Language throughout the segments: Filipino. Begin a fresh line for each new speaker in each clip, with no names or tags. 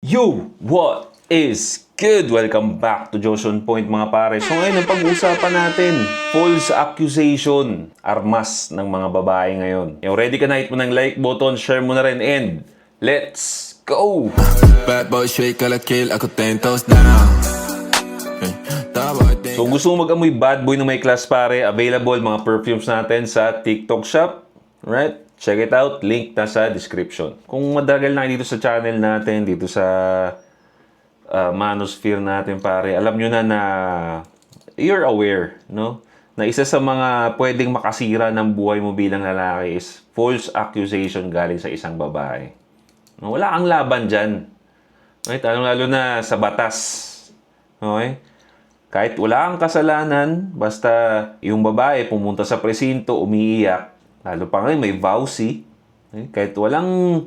Yo! What is good? Welcome back to Joshon Point mga pare. So ngayon, ang pag-uusapan natin, false accusation, armas ng mga babae ngayon. Yung ready ka na, hit mo ng like button, share mo na rin, and let's go!
Bad boy shake ala kill, ako 10 toes down.
So gusto mo mag-amoy bad boy na may class pare, available mga perfumes natin sa TikTok shop. Right? Check it out. Link na sa description. Kung madagal na kayo dito sa channel natin, dito sa manosphere natin pare, alam nyo na you're aware, no? Na isa sa mga pwedeng makasira ng buhay mo bilang lalaki is false accusation galing sa isang babae. No? Wala kang laban dyan. Right? Lalo na sa batas. Okay? Kahit wala kang kasalanan, basta yung babae pumunta sa presinto, umiiyak, lalo pa ngayon may vowsy, kahit walang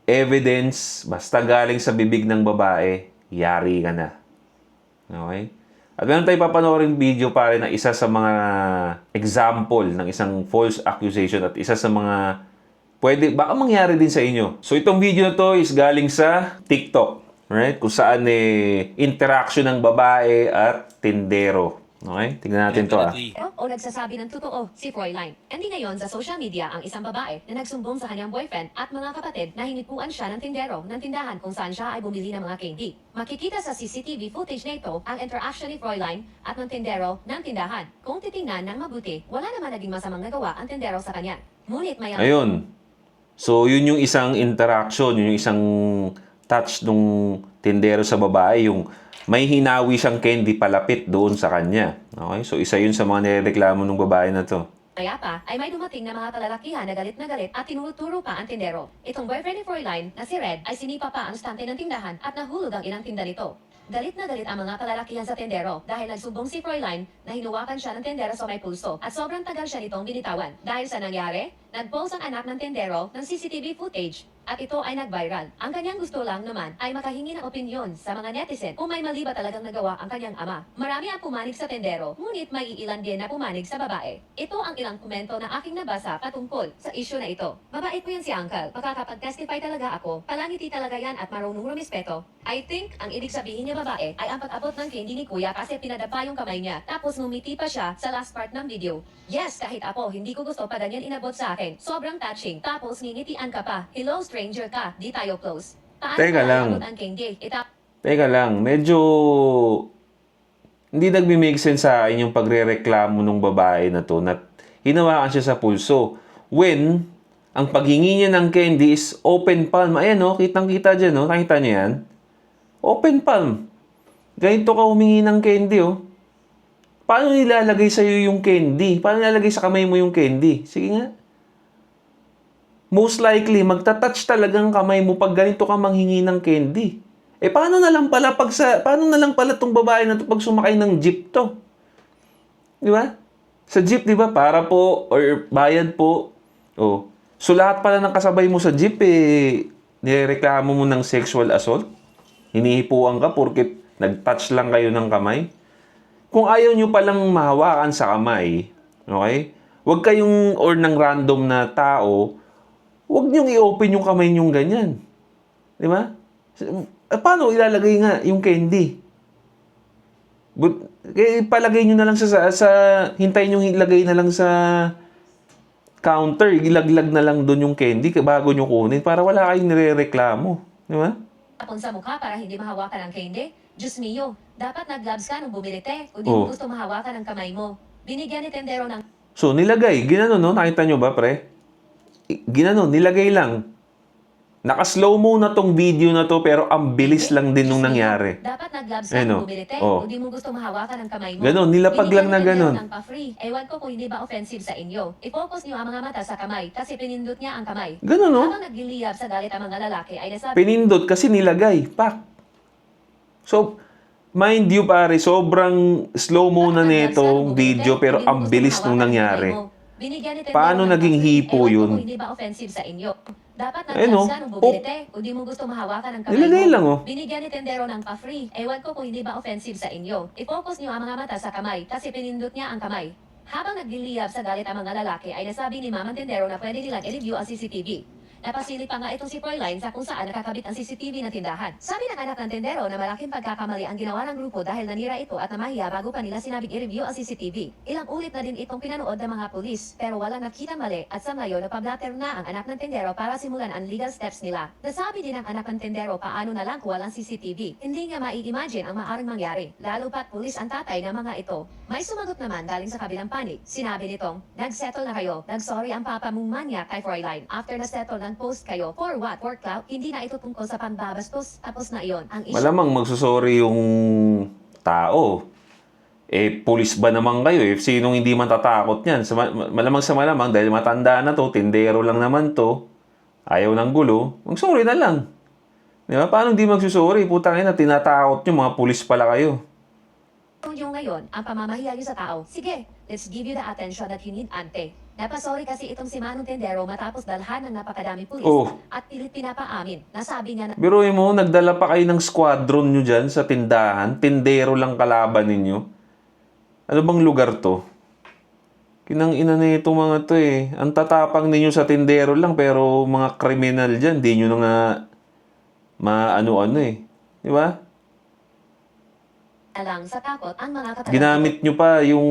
evidence, basta galing sa bibig ng babae, yari ka na. Okay? At meron tayo papanoorin video pare na isa sa mga example ng isang false accusation at isa sa mga baka mangyari din sa inyo. So itong video na to is galing sa TikTok. Right? Kung saan interaction ng babae at tindero. Okay? Tingnan natin to
O nagsasabi ng totoo si Fräulein. Hindi ngayon sa social media ang isang babae na nagsumbong sa kanyang boyfriend at mga kapatid na hinipuan siya ng tindero ng tindahan kung saan siya ay bumili ng mga candy. Makikita sa CCTV footage na ito ang interaction ni Fräulein at ng tindero ng tindahan. Kung titingnan ng mabuti, wala naman naging masamang nagawa ang tindero sa kanya. Ngunit may
Ayun. So yun yung isang interaction, yun yung isang touch nung tindero sa babae, yung may hinawi siyang candy palapit doon sa kanya. Okay? So, isa yun sa mga nireklamo ng babae na to.
Kaya pa ay may dumating na mga kalalakihan na galit at tinuturo pa ang tindero. Itong boyfriend ni Fräulein na si Red ay sinipa pa ang stante ng tindahan at nahulog ang ilang tinda nito. Galit na galit ang mga kalalakihan sa tendero dahil nagsumbong si Fräulein na hinuwakan siya ng tendero sa may pulso at sobrang tagal siya nitong binitawan. Dahil sa nangyari, nag-post ang anak ng tendero ng CCTV footage at ito ay nag-viral. Ang kanyang gusto lang naman ay makahingi ng opinyon sa mga netizen kung may mali ba talagang nagawa ang kanyang ama. Marami ang pumanig sa tendero, ngunit may iilan din na pumanig sa babae. Ito ang ilang komento na aking nabasa patungkol sa issue na ito. Mabait po yan si Uncle. Makakapag-testify talaga ako. Palangiti talaga yan at marunong rumispeto. I think ang ibig sabihin niya babae ay ang pag-abot ng candy ni kuya kasi pinadapa yung kamay niya. Tapos ngumiti pa siya sa last part ng video. Yes, kahit ako, hindi ko gusto pa ganyan inabot sa akin. Sobrang touching. Tapos ngingitian ka pa. Hello stranger ka, di tayo close. Paano
Teka lang.
abot ang candy?
Teka lang, medyo hindi nagmi-make sense sa akin yung pagre-reklamo ng babae na to na hinawakan siya sa pulso. When, ang paghingi niya ng candy is open palm. Ayan o, kitang-kita dyan o. Nakita niyo yan? Open palm. Ganito ka humingi ng candy o. Paano nilalagay sa'yo yung candy? Paano nilalagay sa kamay mo yung candy? Sige nga. Most likely, magta-touch talagang kamay mo pag ganito ka manghingi ng candy. Paano na lang pala tong babae na to pag sumakay ng jeep to? Di ba? Sa jeep, di ba? Para po, or bayad po. Oh. So, lahat pala ng kasabay mo sa jeep, nireklamo mo ng sexual assault? Hinihipuan ka porket nag-touch lang kayo ng kamay? Kung ayaw nyo palang mahawakan sa kamay, okay? Huwag kayong, or ng random na tao, huwag nyong i-open yung kamay nyong ganyan. Di ba? Paano ilalagay nga yung candy? Palagay nyo na lang hintayin nyo ilagay na lang sa counter, ilaglag na lang doon yung candy bago nyo kunin para wala kayong nire-reklamo. Di ba?
Tapon sa mukha para hindi mahawakan ang candy? Diyos mio, dapat nag-gloves ka nung bumili kung di mo gusto mahawakan ang kamay mo. Binigyan ni tendero ng...
So, nilagay. Ginano, no? Nakita nyo ba, pre? Ginano, nilagay lang. Naka-slow mo na tong video na to, pero ang bilis lang din nung nangyari.
Dapat nag-gloves ka nung bumili kung di mo gusto mahawakan ang kamay mo.
Ganon, nilapag lang na ganon.
Binigyan ni tendero ng pa-free. Ewan ko kung hindi ba offensive sa inyo. I-focus niyo ang mga mata sa kamay kasi pinindot niya ang kamay.
Ganon, no?
Habang nagliliyab sa galit ang mga lalaki ay nasabi...
Pinindot kasi nilagay. Pak. So, mind you pare, sobrang slow mo na nitong video pero ang bilis nung nangyari. Paano naging hipo yun?
Hindi ba offensive sa inyo? Dapat nag-gloves ka nung bumili kung di mo gusto mahawakan ang kamay
nilagay
mo.
lang, oh.
Binigyan ni tendero ng pa-free. Ewan ko kung hindi ba offensive sa inyo. I-focus niyo ang mga mata sa kamay kasi pinindot niya ang kamay. Habang nagliliyab sa galit ang mga lalaki ay nasabi ni Mamang Tendero na pwede nilang i-review ang CCTV. Napasili pa nga itong si Fräulein sa kung saan nakakabit ang CCTV ng tindahan. Sabi ng anak ng tendero na malaking pagkakamali ang ginawa ng grupo dahil nanira ito at namahiya bago pa nila sinabing i-review ang CCTV. Ilang ulit na din itong pinanood ng mga pulis pero walang nakita mali at sa ngayon napablatter na ang anak ng tendero para simulan ang legal steps nila. Nasabi din ng anak ng tendero paano na lang kung walang CCTV. Hindi nga mai-imagine ang maaring mangyari, lalo pat pulis ang tatay ng mga ito. May sumagot naman galing sa kabilang panig. Sinabi nitong, nag-settle na kayo, nag-sorry ang papa mong manyak kay Fräulein. After na-settle ng post kayo, for what? For clout? Hindi na ito tungkol sa pambabastos. Tapos na iyon. Ang issue
Malamang magsusorry yung tao. Eh, pulis ba naman kayo? Eh, sinong hindi matatakot yan? Malamang sa malamang, dahil matanda na to, tindero lang naman to, ayaw ng gulo, mag-sorry na lang. Di ba? Paano hindi magsusorry? Putang ina, tinatakot nyo, mga pulis pala kayo.
yung ngayon, ang pamamahiya nyo sa tao. Sige, let's give you the attention that you need, ante. Napasorry kasi itong si Manong Tendero matapos dalhan ng napakadami pulis
Oh.
at pilit pinapaamin. Nasabi niya na
Biruin mo, nagdala pa kayo ng squadron nyo dyan sa tindahan, tindero lang kalaban ninyo. Ano bang lugar to? Kinang ina na itong mga to eh. Ang tatapang ninyo sa tindero lang pero mga kriminal dyan, di nyo na nga maano-ano eh. Di ba?
lang sa takot ang mga katalaki.
Ginamit nyo pa yung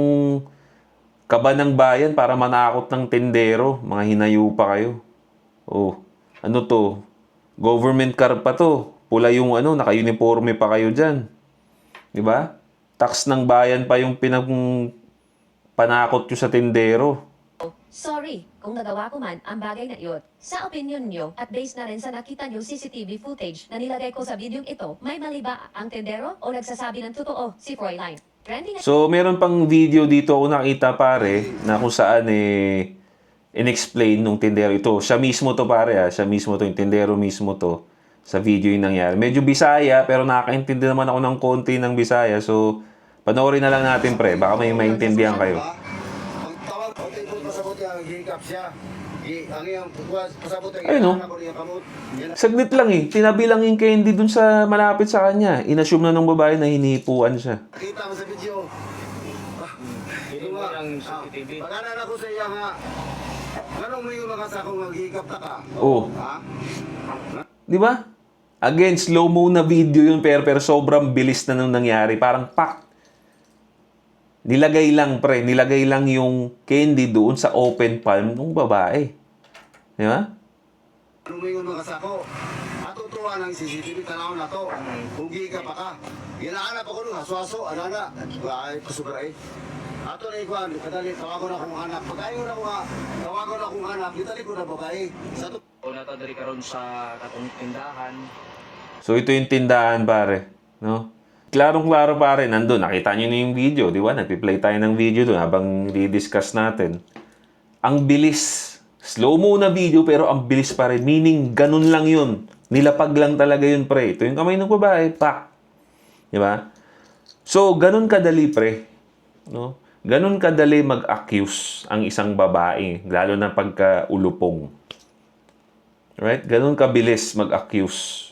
kaba ng bayan para manakot ng tindero. Mga hinayo pa kayo. Oh, ano to? Government car pa to. Pula yung ano, naka-uniforme pa kayo dyan. Di ba? Tax ng bayan pa yung panakot nyo sa tindero.
Sorry kung nagawa ko man ang bagay na iyon. Sa opinion nyo at based na rin sa nakita nyo CCTV footage na nilagay ko sa video ito, may mali ba ang tendero o nagsasabi ng totoo si Fräulein? Trending
So, meron pang video dito ako nakita pare na kung saan in-explain nung tindero ito. Siya mismo to pare Siya mismo to, yung tindero mismo to sa video yung nangyari. Medyo Bisaya pero nakakaintindi naman ako ng konti ng Bisaya. So, panoorin na lang natin pre. Baka may maintindihan kayo.
Ang tawag ko tayo pasabot yung hikap siya. Ang iyang pasabot yung
Ayun, no?
anak ko niya kamot. Yan
Saglit lang tinabi lang yung candy dun sa malapit sa kanya. Inassume na ng babae na hinihipuan siya.
kita mo sa video. Ito nga. Pag-anan ako sa iya nga. Ganong mo yung nakasakong maghikap na ka?
Oh.
Ha?
Di ba? Again, slow-mo na video yun pero sobrang bilis na nung nangyari. Parang pak. Nilagay lang pre, nilagay lang yung candy doon sa open palm ng babae. Di ba?
Ganong mo yung nakasako? Matutuwa ng CCTV tanaw na to. Hugi ka pa ka. Ginaanap ako nung aswaso. Anana. Ay, pasubra eh. Ato na ikuan, kadali, tawagon akong anak. Pag-ayon na ko nga, tawagon akong anak, ditali ko na babae. Sa to,
O natadari karon sa katong tindahan.
So ito yung tindahan pare. No? Klarong-klaro pare, nandun. Nakita nyo na yung video, di ba? Nagpi-play tayo ng video doon habang di-discuss natin. Ang bilis. Slow-mo na video pero ang bilis pa rin. Meaning, ganun lang yun. Nilapag lang talaga yun pre. Ito yung kamay ng babae, pak. Di ba? So, ganun kadali pre. No? Ganun kadali mag-accuse ang isang babae, lalo na pagka-ulupong. Right? Ganun kabilis mag-accuse.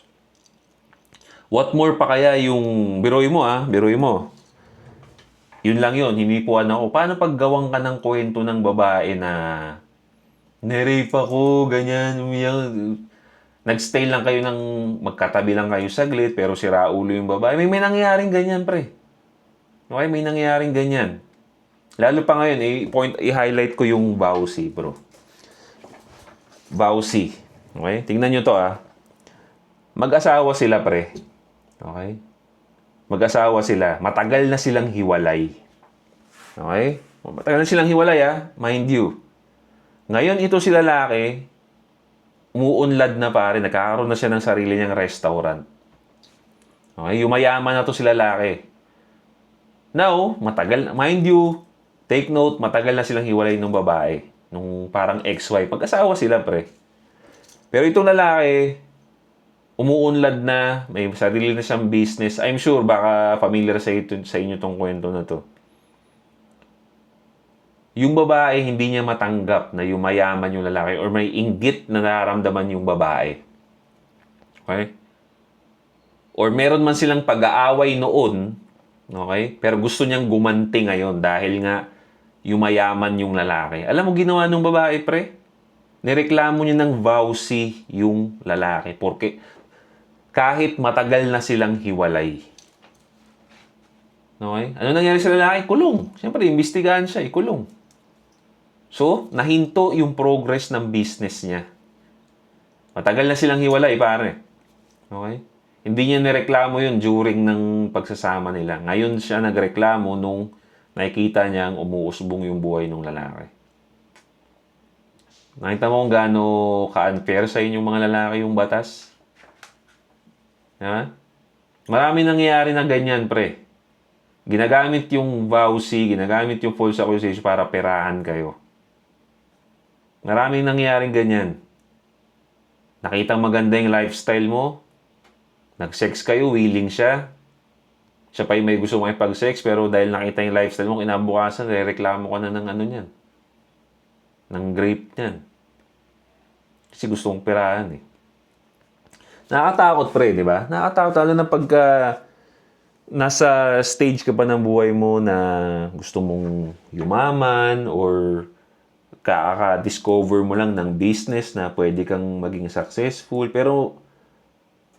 What more pa kaya yung biroy mo biroy mo. Yun lang yun, hinipuan ako. Paano pag gawang ka ng kwento ng babae na nirape ako, ganyan, umiyak. Nag-stay lang kayo ng magkatabi lang kayo saglit, pero sira ulo yung babae. May nangyayaring ganyan, pre. Okay, may nangyayaring ganyan. Lalo pa ngayon, i-highlight ko yung Bausi, bro. Bausi. Okay? Tingnan nyo to, Mag-asawa sila, pre. Okay? Mag-asawa sila. Matagal na silang hiwalay. Okay? Matagal na silang hiwalay, Mind you. Ngayon, ito si lalaki, umuunlad na pare, nagkakaroon na siya ng sarili niyang restaurant. Okay? Yumayaman na to si lalaki. Now, matagal, mind you, take note, matagal na silang hiwalay ng babae. Nung parang ex-wife. Pag-asawa sila, pre. Pero itong lalaki, umuunlad na, may sarili na siyang business. I'm sure, baka familiar sa inyo tong kwento na to. Yung babae, hindi niya matanggap na yumayaman yung lalaki or may inggit na nararamdaman yung babae. Okay? Or meron man silang pag-aaway noon, okay? Pero gusto niyang gumanti ngayon dahil nga yumayaman yung lalaki. Alam mo ginawa ng babae, pre? nireklamo niya ng vowsy yung lalaki. Porque kahit matagal na silang hiwalay. Okay? Ano nangyari sa lalaki? Kulong. Siyempre, imbestigahan siya, kulong. So, nahinto yung progress ng business niya. Matagal na silang hiwalay, pare. Okay? Hindi niya nireklamo yun during ng pagsasama nila. Ngayon siya nagreklamo nung nakikita niyang umuusbong yung buhay ng lalaki. Nakita mo kung gaano ka-unfair sa inyong mga lalaki yung batas? Ha? Marami nangyayari na ganyan, pre. Ginagamit yung vowsy, ginagamit yung false accusation para perahan kayo. Maraming nangyayaring ganyan. Nakita maganda yung lifestyle mo, nag-sex kayo, willing siya. Siya pa yung may gusto makipag-sex, pero dahil nakita yung lifestyle mo, kinabukasan, reklamo ka na ng ano niyan. Ng grape niyan. Kasi gusto mong perahan eh. Nakakatakot, pre, di ba? Nakakatakot lalo na pagka nasa stage ka pa ng buhay mo na gusto mong yumaman or kaka-discover mo lang ng business na pwede kang maging successful. Pero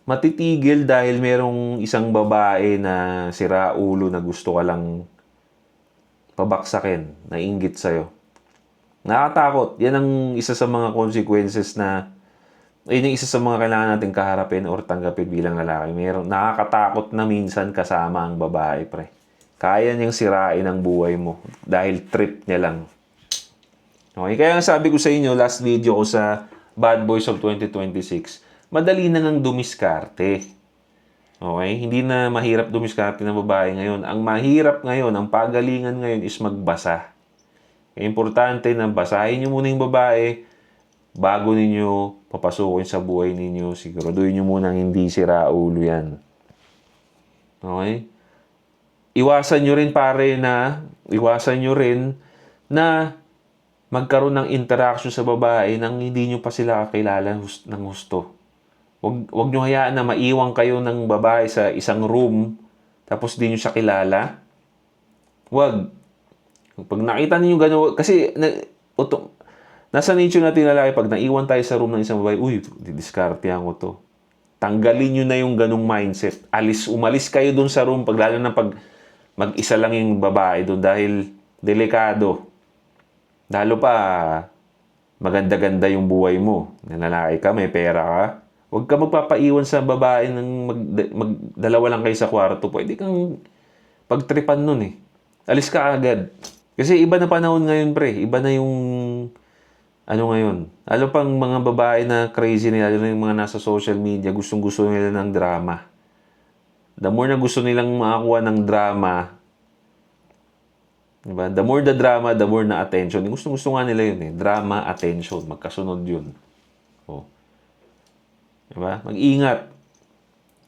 matitigil dahil merong isang babae na sira ulo na gusto ka lang pabaksakin, na inggit sa'yo. Nakakatakot. Yan ang isa sa mga consequences na yun yung isa sa mga kailangan natin kaharapin or tanggapin bilang lalaki. Nakakatakot na minsan kasama ang babae, pre. Kaya niyang sirain ang buhay mo dahil trip niya lang. Okay? Kaya sabi ko sa inyo, last video ko sa Bad Boys of 2026, madali na ngang dumiskarte. Okay? Hindi na mahirap dumiskarte ng babae ngayon. Ang mahirap ngayon, ang pagalingan ngayon is magbasa. Kaya importante na basahin niyo muna yung babae bago ninyo papasukin sa buhay ninyo. Siguraduhin nyo muna hindi sira ulo yan. Okay? Iwasan nyo rin na magkaroon ng interaction sa babae nang hindi nyo pa sila kakilala ng gusto. Huwag nyo hayaan na maiwan kayo ng babae sa isang room tapos di nyo siya kilala. Huwag. Pag nakita ninyo gano'n, kasi nasa nature natin lalaki, pag naiwan tayo sa room ng isang babae, uy, didiskartehan ko to. Tanggalin nyo na yung ganung mindset. Umalis kayo dun sa room, lalo na pag mag-isa lang yung babae dun dahil delikado. Lalo pa, maganda-ganda yung buhay mo. Lalaki ka, may pera ka. Huwag ka magpapaiwan sa babae ng magdalawa lang kayo sa kwarto. Pwede kang pagtripan nun eh. Alis ka agad. Kasi iba na panahon ngayon, pre. Iba na yung ngayon. Lalo pang mga babae na crazy nila, lalo na yung mga nasa social media, gustong-gusto nila ng drama. The more na gusto nilang makakuha ng drama, diba? The more the drama, the more na attention. Gustong-gusto nga nila yun eh. Drama, attention. Magkasunod yun. Oh. Diba? Mag-ingat.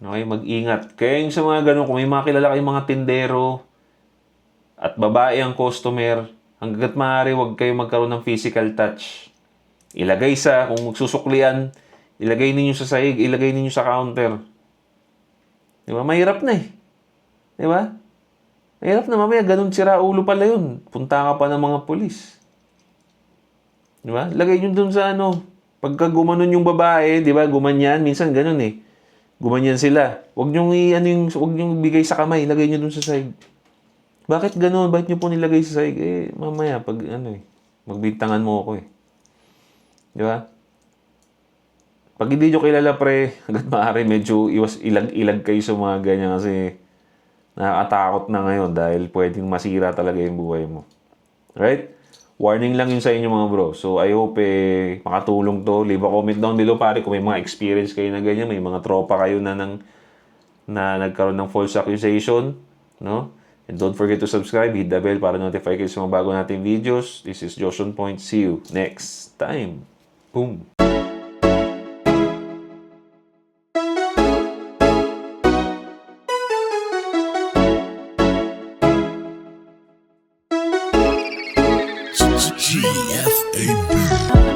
Okay? Mag-ingat. Kaya yung sa mga ganun, kung may mga kilala kayong mga tindero at babae ang customer, hanggat maaari, huwag kayo magkaroon ng physical touch. Ilagay kung magsusuklian, ilagay ninyo sa sahig, ilagay ninyo sa counter. Diba? Mahirap na eh. Diba? Mahirap na mamaya, ganun sira ulo pala yun. Punta ka pa ng mga pulis. Diba? Lagay nyo dun sa pagka gumanon yung babae, diba? Gumanyan, minsan ganun eh. Gumanyan sila. Huwag nyo bigay sa kamay, ilagay nyo dun sa sahig. Bakit ganun? Bakit nyo po nilagay sa sahig? Mamaya, pag magbintangan mo ako eh. Di ba? Pag hindi nyo kilala, pre, hanggat maaari, medyo ilag kayo sa mga ganyan kasi nakakatakot na ngayon dahil pwedeng masira talaga yung buhay mo. Right? Warning lang yun sa inyo mga bro. So, I hope makatulong to. Leave a comment down below, pare, kung may mga experience kayo na ganyan, may mga tropa kayo na nagkaroon ng false accusation, no? And don't forget to subscribe, hit the bell para notify kayo sa mga bago nating videos. This is Josh on Point. See you next time. Boom!
GFAB.